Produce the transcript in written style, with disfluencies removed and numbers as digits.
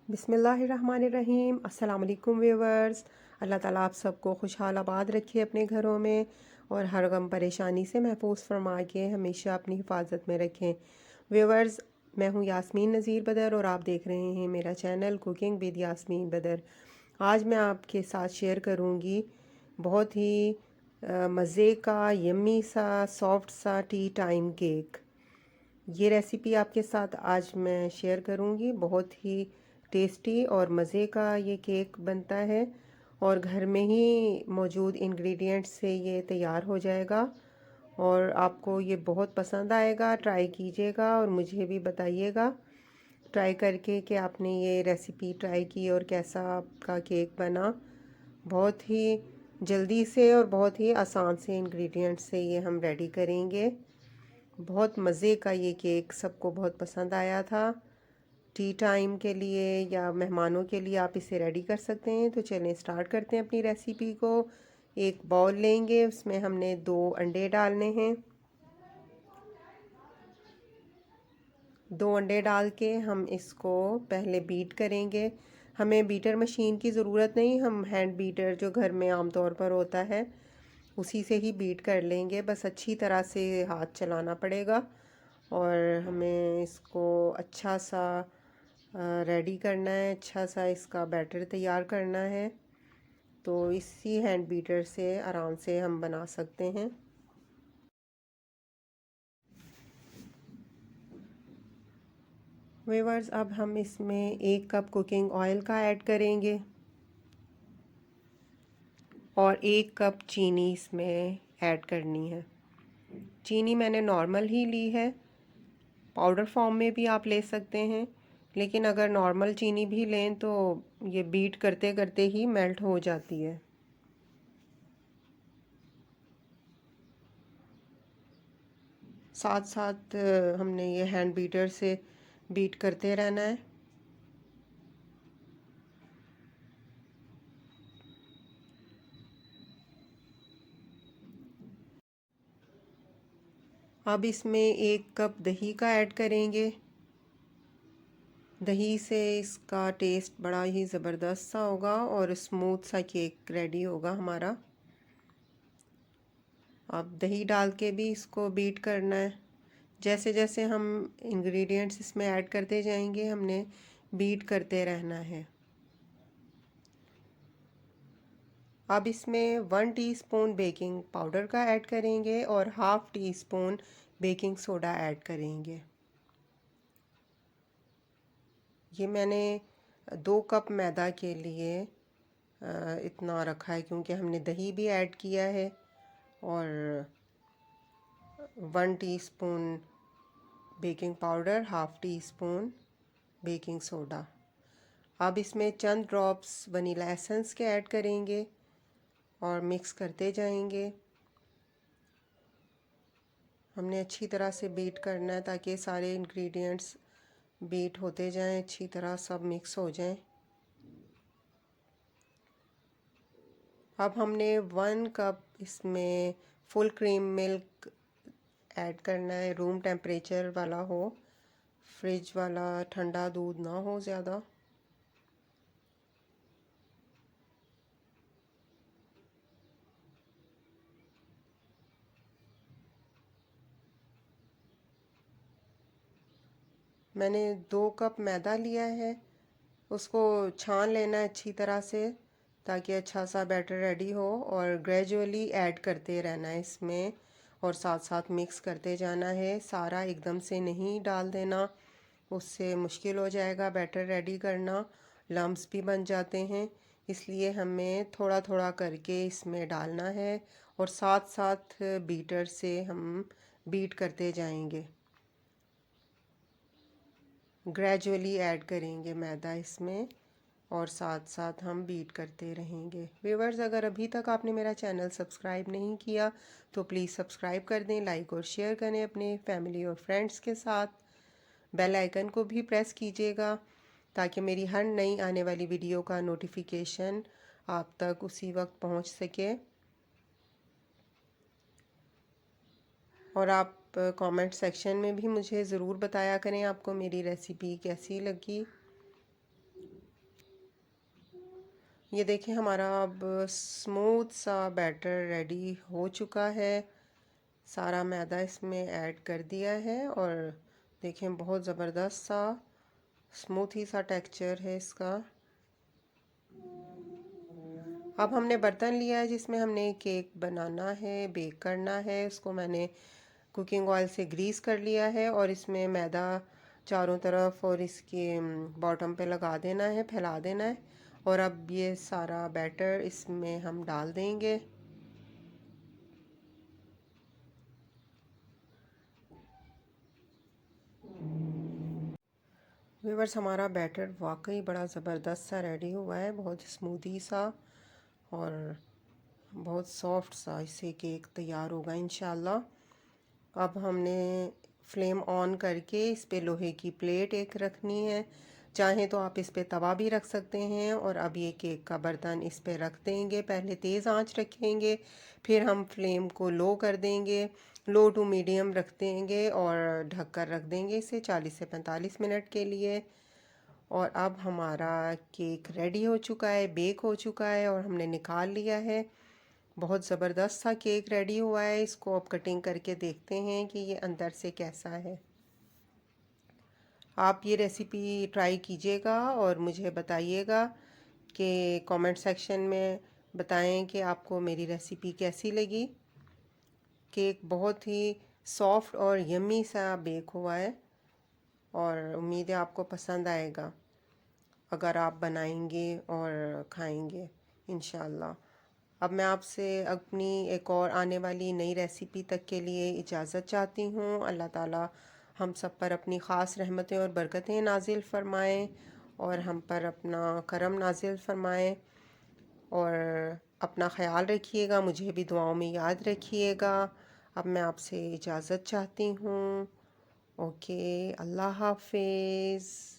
बिस्मिल्लाहिर्रहमानिर्रहीम। अस्सलाम वालेकुम व्यूवर्स। अल्लाह ताला आप सबको खुशहाल आबाद रखे अपने घरों में और हर गम परेशानी से महफूज फरमा के हमेशा अपनी हिफाजत में रखें। व्यूवर्स, मैं हूँ यास्मीन नज़ीर बदर और आप देख रहे हैं मेरा चैनल कुकिंग विद यास्मीन बदर। आज मैं आपके साथ शेयर करूँगी बहुत ही मज़े का यम्मी सा सॉफ्ट सा टी टाइम केक। ये रेसिपी आपके साथ आज मैं शेयर करूँगी। बहुत ही टेस्टी और मज़े का ये केक बनता है और घर में ही मौजूद इंग्रेडिएंट्स से ये तैयार हो जाएगा और आपको ये बहुत पसंद आएगा। ट्राई कीजिएगा और मुझे भी बताइएगा ट्राई करके कि आपने ये रेसिपी ट्राई की और कैसा आपका केक बना। बहुत ही जल्दी से और बहुत ही आसान से इंग्रेडिएंट्स से ये हम रेडी करेंगे। बहुत मज़े का ये केक सबको बहुत पसंद आया था। टी टाइम के लिए या मेहमानों के लिए आप इसे रेडी कर सकते हैं। तो चलें स्टार्ट करते हैं अपनी रेसिपी को। एक बाउल लेंगे, उसमें हमने 2 अंडे डालने हैं। 2 अंडे डाल के हम इसको पहले बीट करेंगे। हमें बीटर मशीन की ज़रूरत नहीं, हम हैंड बीटर जो घर में आमतौर पर होता है उसी से ही बीट कर लेंगे। बस अच्छी तरह से हाथ चलाना पड़ेगा और हमें इसको अच्छा सा रेडी करना है, अच्छा सा इसका बैटर तैयार करना है। तो इसी हैंड बीटर से आराम से हम बना सकते हैं। व्यूअर्स, अब हम इसमें 1 कप कुकिंग ऑयल का ऐड करेंगे और 1 कप चीनी इसमें ऐड करनी है। चीनी मैंने नॉर्मल ही ली है, पाउडर फॉर्म में भी आप ले सकते हैं, लेकिन अगर नॉर्मल चीनी भी लें तो ये बीट करते करते ही मेल्ट हो जाती है। साथ साथ हमने ये हैंड बीटर से बीट करते रहना है। अब इसमें 1 कप दही का ऐड करेंगे। दही से इसका टेस्ट बड़ा ही ज़बरदस्त सा होगा और स्मूथ सा केक रेडी होगा हमारा। अब दही डाल के भी इसको बीट करना है। जैसे जैसे हम इंग्रेडिएंट्स इसमें ऐड करते जाएंगे हमने बीट करते रहना है। अब इसमें 1 टीस्पून बेकिंग पाउडर का ऐड करेंगे और half tea spoon baking soda add करेंगे। ये मैंने 2 कप मैदा के लिए इतना रखा है क्योंकि हमने दही भी ऐड किया है और 1 teaspoon baking powder, half tea spoon baking soda. अब इसमें चंद ड्रॉप्स वनीला एसेंस के ऐड करेंगे और मिक्स करते जाएंगे। हमने अच्छी तरह से बीट करना है ताकि सारे इंग्रेडिएंट्स बीट होते जाएं, अच्छी तरह सब मिक्स हो जाएं। अब हमने 1 कप इसमें फुल क्रीम मिल्क ऐड करना है। रूम टेम्परेचर वाला हो, फ्रिज वाला ठंडा दूध ना हो ज़्यादा। मैंने 2 कप मैदा लिया है, उसको छान लेना है अच्छी तरह से ताकि अच्छा सा बैटर रेडी हो और ग्रेजुअली ऐड करते रहना है इसमें और साथ साथ मिक्स करते जाना है। सारा एकदम से नहीं डाल देना, उससे मुश्किल हो जाएगा बैटर रेडी करना, लम्स भी बन जाते हैं। इसलिए हमें थोड़ा थोड़ा करके इसमें डालना है और साथ साथ बीटर से हम बीट करते जाएंगे। ग्रेजुअली ऐड करेंगे मैदा इसमें और साथ साथ हम बीट करते रहेंगे। व्यूवर्स, अगर अभी तक आपने मेरा चैनल सब्सक्राइब नहीं किया तो प्लीज़ सब्सक्राइब कर दें, लाइक और शेयर करें अपने फैमिली और फ्रेंड्स के साथ। बेल आइकन को भी प्रेस कीजिएगा ताकि मेरी हर नई आने वाली वीडियो का नोटिफिकेशन आप तक उसी वक्त पहुंच सके। और आप कमेंट सेक्शन में भी मुझे ज़रूर बताया करें आपको मेरी रेसिपी कैसी लगी। ये देखिए हमारा अब स्मूथ सा बैटर रेडी हो चुका है। सारा मैदा इसमें ऐड कर दिया है और देखें बहुत ज़बरदस्त सा स्मूथ ही सा टेक्सचर है इसका। अब हमने बर्तन लिया है जिसमें हमने केक बनाना है, बेक करना है। उसको मैंने कुकिंग ऑयल से ग्रीस कर लिया है और इसमें मैदा चारों तरफ और इसके बॉटम पे लगा देना है, फैला देना है। और अब ये सारा बैटर इसमें हम डाल देंगे। व्यूअर्स हमारा बैटर वाकई बड़ा ज़बरदस्त सा रेडी हुआ है, बहुत स्मूदी सा और बहुत सॉफ्ट सा इससे केक तैयार होगा इंशाल्लाह। अब हमने फ्लेम ऑन करके इस पे लोहे की प्लेट एक रखनी है। चाहें तो आप इस पे तवा भी रख सकते हैं। और अब ये केक का बर्तन इस पे रख देंगे। पहले तेज़ आंच रखेंगे, फिर हम फ्लेम को लो कर देंगे, लो टू मीडियम रख देंगे और ढक कर रख देंगे इसे 40 से 45 मिनट के लिए। और अब हमारा केक रेडी हो चुका है, बेक हो चुका है और हमने निकाल लिया है। बहुत ज़बरदस्त सा केक रेडी हुआ है। इसको अब कटिंग करके देखते हैं कि ये अंदर से कैसा है। आप ये रेसिपी ट्राई कीजिएगा और मुझे बताइएगा कि कमेंट सेक्शन में बताएं कि आपको मेरी रेसिपी कैसी लगी। केक बहुत ही सॉफ्ट और यम्मी सा बेक हुआ है और उम्मीद है आपको पसंद आएगा अगर आप बनाएंगे और खाएंगे इंशाल्लाह। अब मैं आपसे अपनी एक और आने वाली नई रेसिपी तक के लिए इजाज़त चाहती हूँ। अल्लाह ताला हम सब पर अपनी ख़ास रहमतें और बरकतें नाजिल फ़रमाएँ और हम पर अपना करम नाजिल फ़रमाएँ। और अपना ख़याल रखिएगा, मुझे भी दुआओं में याद रखिएगा। अब मैं आपसे इजाज़त चाहती हूँ। ओके, अल्लाह हाफ़िज़।